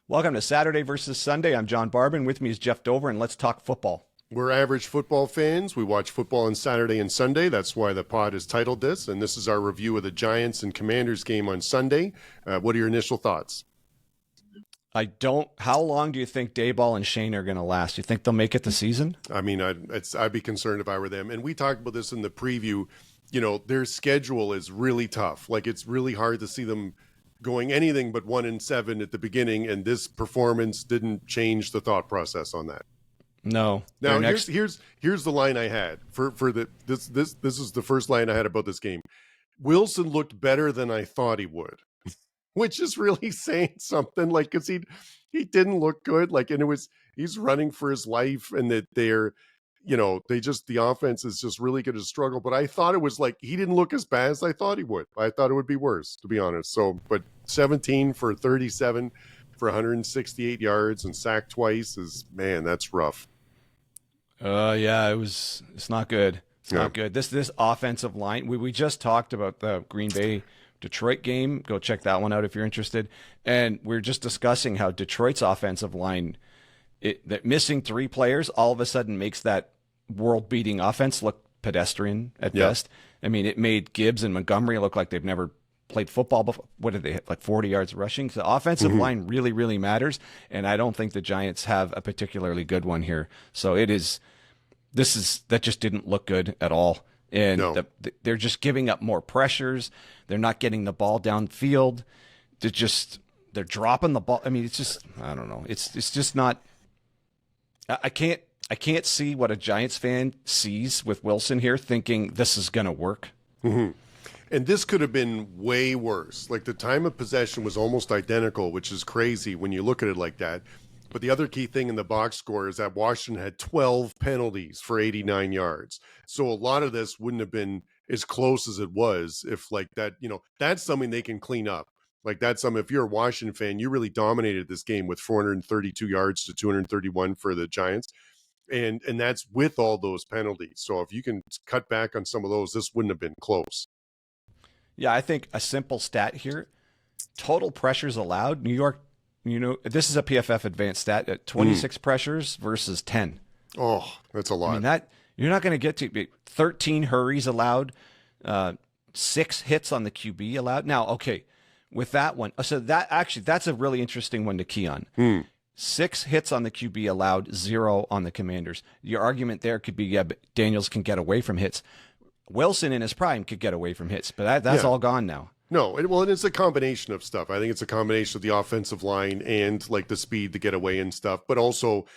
Welcome to Saturday versus Sunday. I'm John Barbin. With me is Jeff Dover, and let's talk football. We're average football fans. We watch football on Saturday and Sunday. That's why the pod is titled this. And this is our review of the Giants and Commanders game on Sunday. What are your initial thoughts? How long do you think Daboll and Shane are going to last? You think they'll make it the season? I mean, I'd be concerned if I were them. And we talked about this in the preview. You know, their schedule is really tough. Like, it's really hard to see them going anything but 1-7 at the beginning. And this performance didn't change the thought process on that. No. Now here's the line I had this is the first line I had about this game. Wilson looked better than I thought he would, which is really saying something. Like, because he didn't look good. Like, and he's running for his life, and that the offense is just really going to struggle. But I thought it was like he didn't look as bad as I thought he would. I thought it would be worse, to be honest. So, but 17 for 37. For 168 yards and sacked twice that's rough. Yeah, it's not good. It's not good. This offensive line, we just talked about the Green Bay Detroit game. Go check that one out if you're interested. And we're just discussing how Detroit's offensive line, that missing 3 players all of a sudden makes that world-beating offense look pedestrian at best. I mean, it made Gibbs and Montgomery look like they've never played football before. What did they hit? Like 40 yards rushing? So the offensive line really, really matters. And I don't think the Giants have a particularly good one here. So that just didn't look good at all. And they're just giving up more pressures. They're not getting the ball downfield. They're dropping the ball. I mean, it's just, I don't know. It's just not, I can't see what a Giants fan sees with Wilson here thinking this is going to work. Mm-hmm. And this could have been way worse. Like, the time of possession was almost identical, which is crazy when you look at it like that. But the other key thing in the box score is that Washington had 12 penalties for 89 yards. So a lot of this wouldn't have been as close as it was if, like, that, that's something they can clean up. Like, that's something, if you're a Washington fan, you really dominated this game with 432 yards to 231 for the Giants. And that's with all those penalties. So if you can cut back on some of those, this wouldn't have been close. Yeah, I think a simple stat here, total pressures allowed. New York, this is a PFF advanced stat at 26 pressures versus 10. Oh, that's a lot. I mean, that you're not going to get to 13 hurries allowed, 6 hits on the QB allowed. Now, okay, with that one, so that's a really interesting one to key on. 6 hits on the QB allowed, 0 on the Commanders. Your argument there could be, but Daniels can get away from hits. Wilson in his prime could get away from hits, but that's all gone now. No, it's a combination of stuff. I think it's a combination of the offensive line and, like, the speed to get away and stuff, but also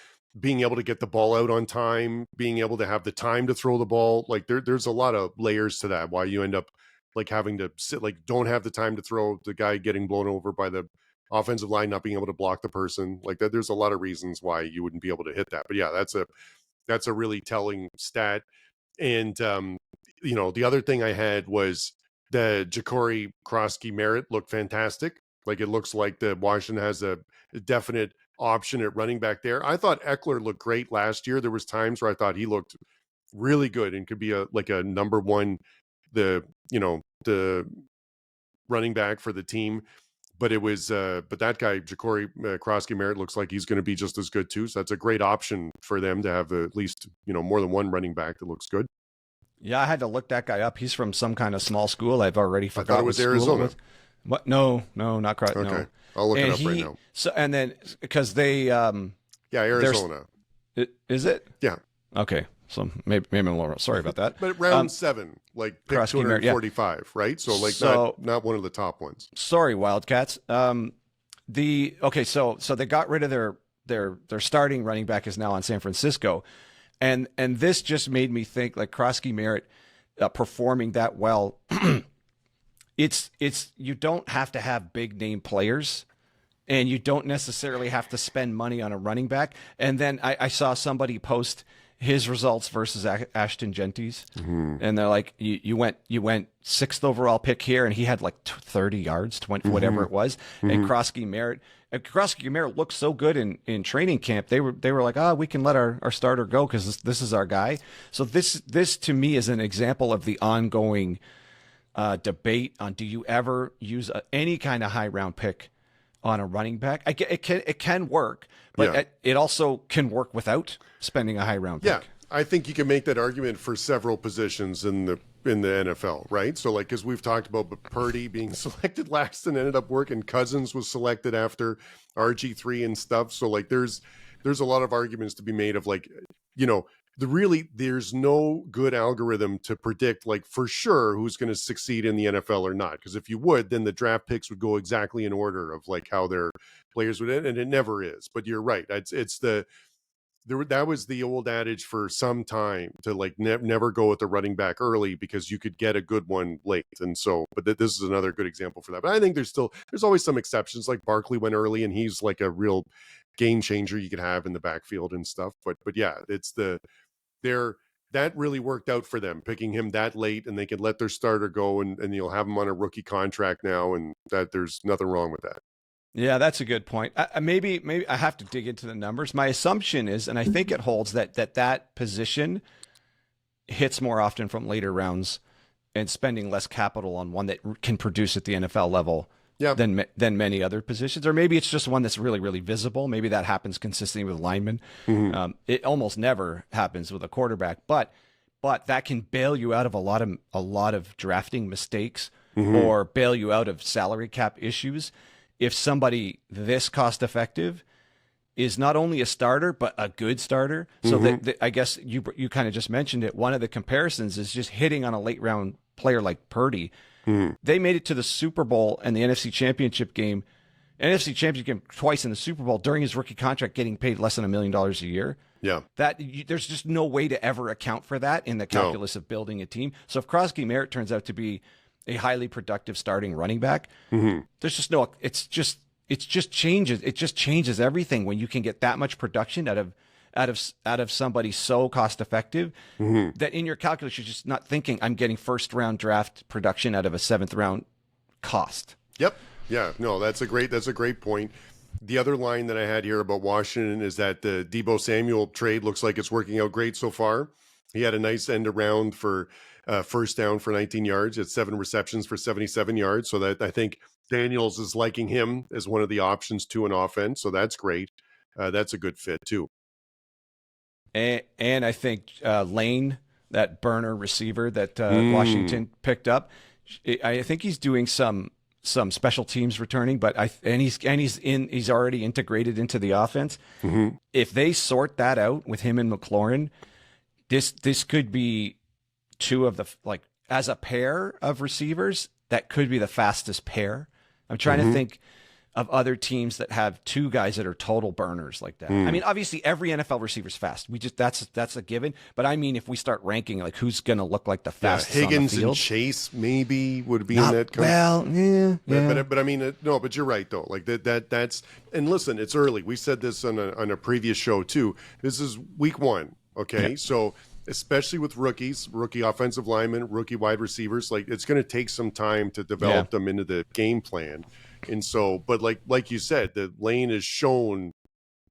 being able to get the ball out on time, being able to have the time to throw the ball. Like, there's a lot of layers to that, why you end up, like, having to sit, like, don't have the time to throw, the guy getting blown over by the offensive line, not being able to block the person. Like, that, there's a lot of reasons why you wouldn't be able to hit that. But yeah, that's a really telling stat. And the other thing I had was the Jacory Croskey Merritt looked fantastic. Like, it looks like the Washington has a definite option at running back there. I thought Eckler looked great last year. There was times where I thought he looked really good and could be a number one, the running back for the team. But it was, but that guy, Jacory Croskey Merritt, looks like he's going to be just as good too. So that's a great option for them to have at least, more than one running back that looks good. Yeah, I had to look that guy up. He's from some kind of small school. I've already forgotten. I thought it was Arizona. What? No, not quite. Okay. No. I'll look it up right now. So, and then because they, Arizona. Is it? Yeah. Okay. So maybe I'm a little sorry about that. But round 7, like, pick 245, right? So, like, not one of the top ones. Sorry, Wildcats. So they got rid of their starting running back is now on San Francisco, and this just made me think, like, Croskey Merritt performing that well. it's you don't have to have big name players, and you don't necessarily have to spend money on a running back. And then I saw somebody post his results versus Ashton Genty's, and they're like, you went 6th overall pick here, and he had like 30 yards, 20, whatever it was. And Croskey Merritt looked so good in training camp. They were like, we can let our starter go because this is our guy. So this to me is an example of the ongoing debate on, do you ever use any kind of high round pick on a running back. It can work, but Yeah. it also can work without spending a high round pick. Yeah, I think you can make that argument for several positions in the NFL, right? So like, as we've talked about, but Purdy being selected last and ended up working. Cousins was selected after RG3 and stuff. So like, there's a lot of arguments to be made of like, there's no good algorithm to predict like for sure who's going to succeed in the NFL or not. Because if you would, then the draft picks would go exactly in order of like how their players would end, and it never is. But you're right. That was the old adage for some time to like never go with the running back early because you could get a good one late. And so, but this is another good example for that. But I think there's always some exceptions. Like Barkley went early and he's like a real game changer you could have in the backfield and stuff. But yeah, that really worked out for them picking him that late, and they could let their starter go and you'll have him on a rookie contract now. And that there's nothing wrong with that. Yeah, that's a good point. Maybe I have to dig into the numbers. My assumption is, and I think it holds, that position hits more often from later rounds and spending less capital on one that can produce at the NFL level than many other positions. Or maybe it's just one that's really, really visible. Maybe that happens consistently with linemen. Mm-hmm. It almost never happens with a quarterback, but that can bail you out of a lot of drafting mistakes or bail you out of salary cap issues. If somebody this cost effective is not only a starter, but a good starter. So I guess you kind of just mentioned it. One of the comparisons is just hitting on a late round player like Purdy. They made it to the Super Bowl and the NFC Championship game twice in the Super Bowl during his rookie contract, getting paid less than $1 million a year. Yeah. There's just no way to ever account for that in the calculus of building a team. So if Croskey Merritt turns out to be a highly productive starting running back, there's just no, it just changes everything when you can get that much production out of somebody so cost effective that in your calculus, you're just not thinking I'm getting first round draft production out of a 7th round cost. Yep. Yeah, no, that's a great point. The other line that I had here about Washington is that the Deebo Samuel trade looks like it's working out great so far. He had a nice end around for first down for 19 yards. It's 7 receptions for 77 yards. So that I think Daniels is liking him as one of the options to an offense. So that's great. That's a good fit too. And I think Lane, that burner receiver that Washington picked up, I think he's doing some special teams returning, but he's already integrated into the offense. If they sort that out with him and McLaurin, this could be two of the, like, as a pair of receivers, that could be the fastest pair. I'm trying to think of other teams that have two guys that are total burners like that. I mean, obviously every NFL receiver's fast. That's a given. But I mean, if we start ranking, like, who's going to look like the fastest Higgins on the field, and Chase maybe would be in that. But I mean, no. But you're right though. Like that's. And listen, it's early. We said this on a previous show too. This is week 1. Okay, so especially with rookie offensive linemen, rookie wide receivers, like it's going to take some time to develop them into the game plan. And so, but like you said, the Lane has shown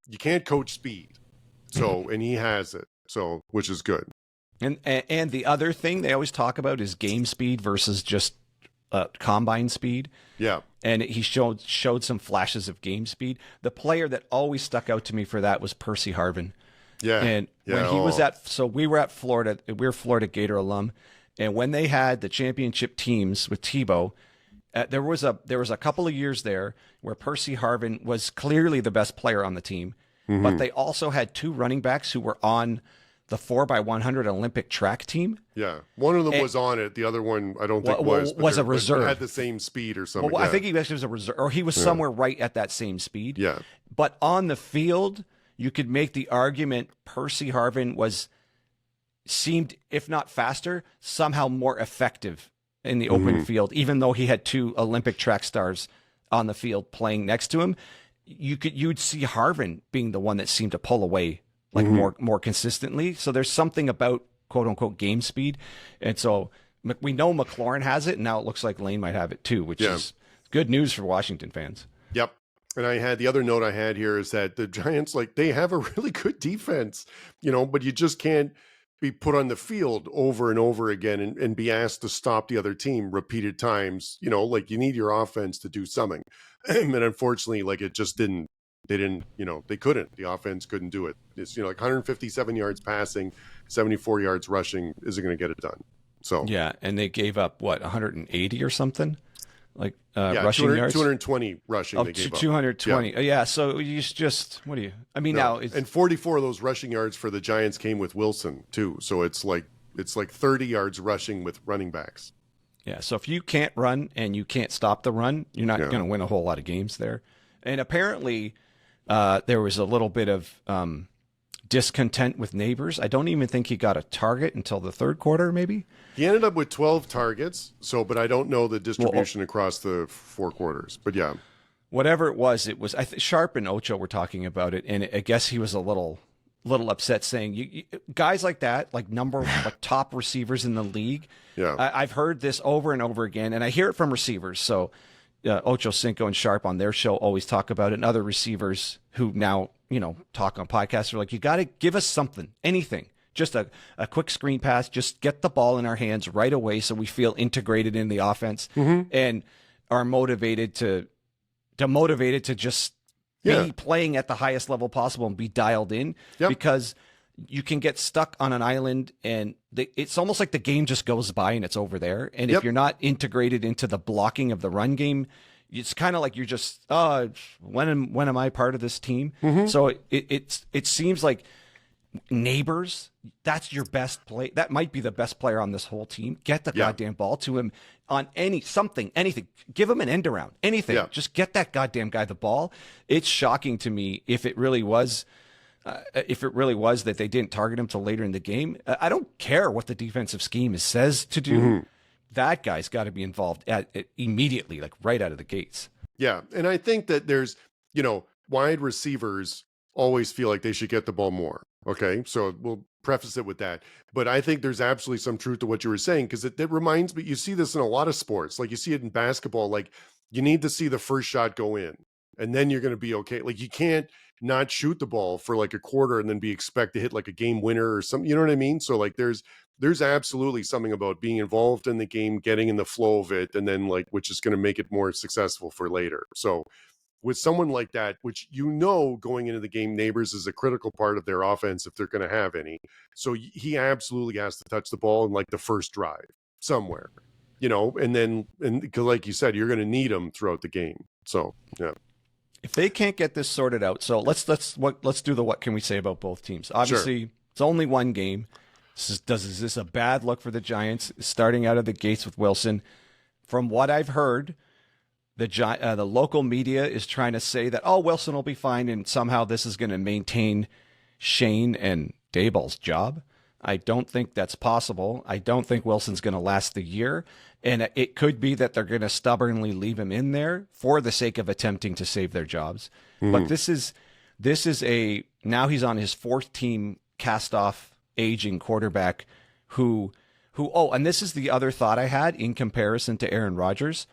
you can't coach speed. So, and he has it. So, which is good. And the other thing they always talk about is game speed versus just combine speed. Yeah. And he showed some flashes of game speed. The player that always stuck out to me for that was Percy Harvin. Yeah. And when he was we were at Florida, we were Florida Gator alum. And when they had the championship teams with Tebow, there was a couple of years there where Percy Harvin was clearly the best player on the team, but they also had 2 running backs who were on the 4x100 Olympic track team. Yeah, one of them was on it. The other one, I don't think was a reserve. Had the same speed or something. Well, I think he actually was a reserve, or he was somewhere right at that same speed. Yeah, but on the field, you could make the argument Percy Harvin seemed, if not faster, somehow more effective in the open field, even though he had 2 Olympic track stars on the field playing next to him. You'd see Harvin being the one that seemed to pull away like more consistently. So there's something about quote unquote game speed. And so we know McLaurin has it, and now it looks like Lane might have it too, which is good news for Washington fans. Yep. And the other note I had here is that the Giants, like, they have a really good defense, but you just can't be put on the field over and over again and be asked to stop the other team repeated times. You know, like you need your offense to do something. And unfortunately, like it just didn't, they didn't, you know, they couldn't, the offense couldn't do it. It's, you know, like 157 yards passing, 74 yards rushing isn't going to get it done. So, yeah. And they gave up what, 180 or something? Like rushing yards? 220 rushing they gave up. 220. Yeah. So you just, what do you, I mean, now it's. And 44 of those rushing yards for the Giants came with Wilson too. So it's like 30 yards rushing with running backs. Yeah. So if you can't run and you can't stop the run, you're not going to win a whole lot of games there. And apparently there was a little bit of discontent with Neighbors. I don't even think he got a target until the third quarter, maybe. He ended up with 12 targets. So, but I don't know the distribution across the 4 quarters. But yeah, whatever it was, Sharp and Ocho were talking about it, and I guess he was a little upset, saying you guys like that, like top receivers in the league. Yeah, I've heard this over and over again, and I hear it from receivers. So Ocho Cinco and Sharp on their show always talk about it, and other receivers who now talk on podcasts are like, you got to give us something, anything. Just a quick screen pass, just get the ball in our hands right away so we feel integrated in the offense and are motivated to just be playing at the highest level possible and be dialed in because you can get stuck on an island and it's almost like the game just goes by and it's over there. And if you're not integrated into the blocking of the run game, it's kind of like you're just, when am I part of this team? So it seems like Neighbors, that's your best play. That might be the best player on this whole team. Get the goddamn ball to him on anything. Give him an end around, anything. Just get that goddamn guy the ball. It's shocking to me if it really was that they didn't target him till later in the game. I don't care what the defensive scheme says to do. That guy's got to be involved immediately, like right out of the gates. Yeah, and I think that there's, wide receivers always feel like they should get the ball more. Okay, so we'll preface it with that. But I think there's absolutely some truth to what you were saying, because it reminds me, you see this in a lot of sports. Like you see it in basketball, like you need to see the first shot go in, and then you're going to be okay. Like you can't not shoot the ball for like a quarter and then be expect to hit like a game winner or something. You know what I mean? So like there's absolutely something about being involved in the game, getting in the flow of it, and then like, which is going to make it more successful for later. So with someone like that, which going into the game, Neighbors is a critical part of their offense if they're going to have any. So he absolutely has to touch the ball in like the first drive somewhere, and because like you said, you're going to need him throughout the game. So, yeah. If they can't get this sorted out, so let's do the what can we say about both teams. Obviously, It's only one game. Is this a bad look for the Giants starting out of the gates with Wilson? From what I've heard, the local media is trying to say that, Wilson will be fine, and somehow this is going to maintain Shane and Daboll's job. I don't think that's possible. I don't think Wilson's going to last the year, and it could be that they're going to stubbornly leave him in there for the sake of attempting to save their jobs. But this is now he's on his 4th team cast-off aging quarterback who and this is the other thought I had in comparison to Aaron Rodgers.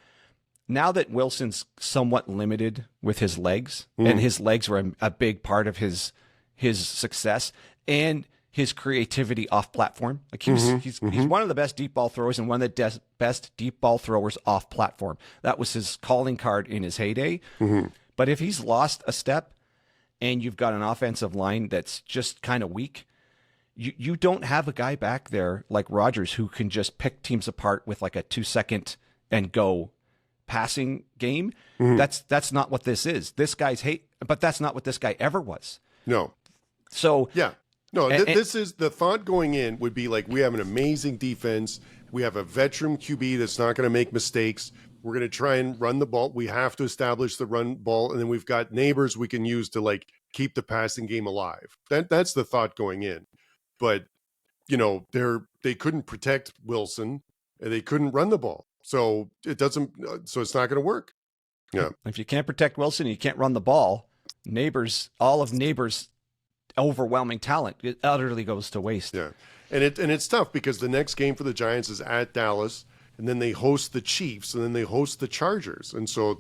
Now that Wilson's somewhat limited with his legs, and his legs were a big part of his success and his creativity off platform. Like he's one of the best deep ball throwers and one of the best deep ball throwers off platform. That was his calling card in his heyday. But if he's lost a step and you've got an offensive line that's just kind of weak, you don't have a guy back there like Rodgers who can just pick teams apart with like a 2-second and go passing game. That's not what this is. This guy's but that's not what this guy ever was. No. So yeah. No, this is the thought going in would be like, we have an amazing defense. We have a veteran QB that's not going to make mistakes. We're going to try and run the ball. We have to establish the run ball. And then we've got Neighbors we can use to like keep the passing game alive. That's the thought going in. But, they couldn't protect Wilson and they couldn't run the ball. So it's not going to work. Yeah. If you can't protect Wilson, you can't run the ball. All of Neighbors' overwhelming talent, it utterly goes to waste. Yeah. And it's tough because the next game for the Giants is at Dallas, and then they host the Chiefs, and then they host the Chargers. And so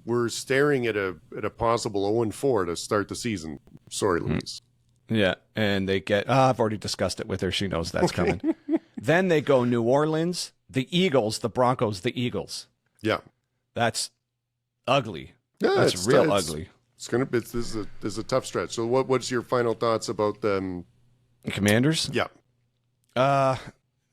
we're staring at a possible 0-4 to start the season. Sorry, Louise. Yeah, and they get. I've already discussed it with her. She knows that's coming. Then they go New Orleans, the Eagles, the Broncos, the Eagles. Yeah, that's ugly. Yeah, that's real ugly. It's gonna be. This is a tough stretch. So, what's your final thoughts about them? The Commanders? Yeah.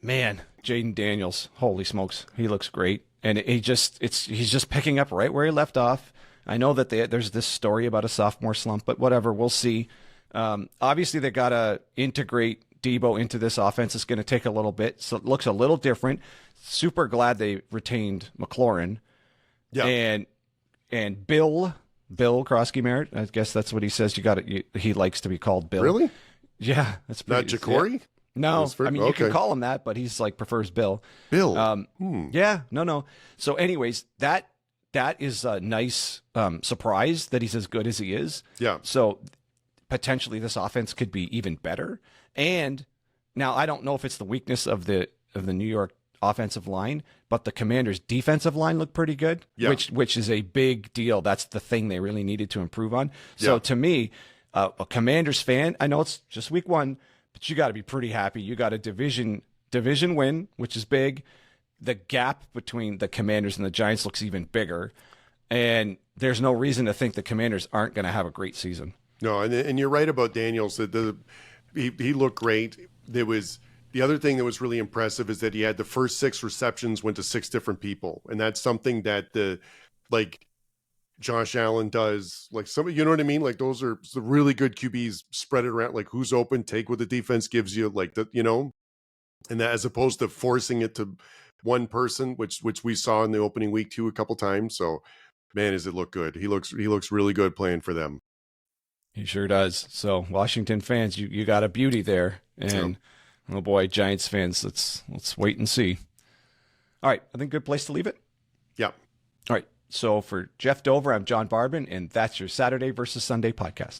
Man, Jayden Daniels. Holy smokes, he looks great, and he's just picking up right where he left off. I know that there's this story about a sophomore slump, but whatever, we'll see. Obviously, they got to integrate Deebo into this offense. It's going to take a little bit, so it looks a little different. Super glad they retained McLaurin. Yeah. And Bill Croskey Merritt. I guess that's what he says. He likes to be called Bill. Really? Yeah, that's pretty, not Jacory. Yeah. No, I mean you can call him that, but he's like prefers Bill. Bill. Yeah, no. So, anyways, that is a nice surprise that he's as good as he is. Yeah. So potentially this offense could be even better. And now I don't know if it's the weakness of the New York offensive line, but the Commanders' defensive line looked pretty good, which is a big deal. That's the thing they really needed to improve on. So to me, a Commanders fan, I know it's just week 1, but you got to be pretty happy. You got a division win, which is big. The gap between the Commanders and the Giants looks even bigger, and there's no reason to think the Commanders aren't going to have a great season. No, and you're right about Daniels. He looked great. There was the other thing that was really impressive is that he had the first 6 receptions went to 6 different people, and that's something that Josh Allen does. Like you know what I mean? Like those are the really good QBs spread it around. Like who's open, take what the defense gives you. Like that, and that as opposed to forcing it to one person, which we saw in the opening week too a couple times. So, man, does it look good? He looks really good playing for them. He sure does. So, Washington fans, you got a beauty there, and oh boy, Giants fans, let's wait and see. All right, I think good place to leave it. Yeah. All right. So for Jeff Dover, I'm John Barbin, and that's your Saturday versus Sunday podcast.